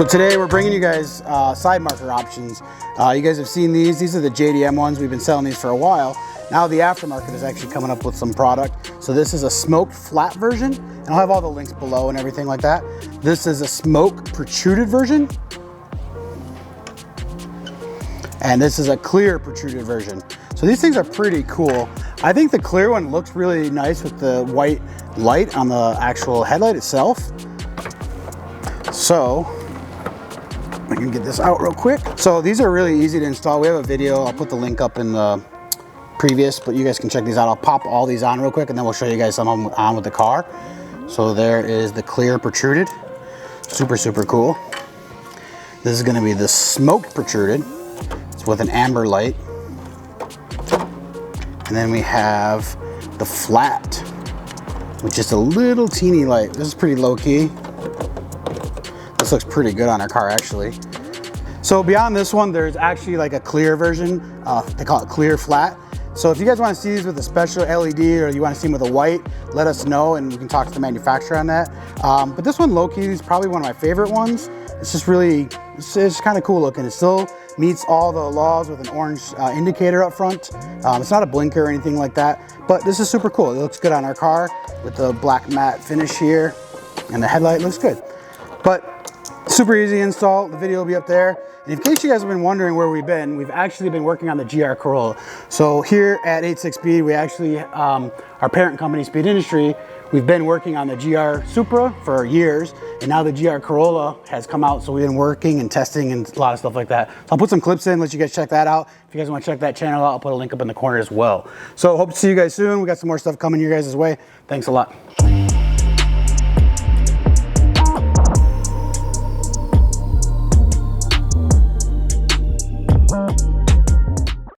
So today we're bringing you guys side marker options. You guys have seen these. These are the JDM ones. We've been selling these for a while. Now the Aftermarket is actually coming up with some product. So this is a smoked flat version, and I'll have all the links below and everything like that. This is a smoke protruded version. And this is a clear protruded version. So these things are pretty cool. I think the clear one looks really nice with the white light on the actual headlight itself. So I can get this out real quick. So these are really easy to install. We have a video. I'll put the link up in the previous, but you guys can check these out. I'll pop all these on real quick and then we'll show you guys some of them on with the car. So there is the clear protruded. Super, super cool. This is gonna be the smoked protruded. It's with an amber light. And then we have the flat, with just a little teeny light. This is pretty low key. This looks pretty good on our car actually. So beyond this one, there's actually like a clear version. They call it clear flat. So if you guys want to see these with a special LED or you want to see them with a white, let us know and we can talk to the manufacturer on that. But this one, low key, is probably one of my favorite ones. It's just really, it's kind of cool looking. It still meets all the laws with an orange indicator up front. It's not a blinker or anything like that, but this is super cool. It looks good on our car with the black matte finish here, and the headlight looks good. But super easy install. The video will be up there. And in case you guys have been wondering where we've actually been working on the GR Corolla. So here at 86 Speed, we actually, our parent company, Speed Industry, we've been working on the GR Supra for years, and now the GR Corolla has come out, so we've been working and testing and a lot of stuff like that. So I'll put some clips in, let you guys check that out. If you guys want to check that channel out, I'll put a link up in the corner as well. So hope to see you guys soon. We got some more stuff coming your guys' way. Thanks a lot.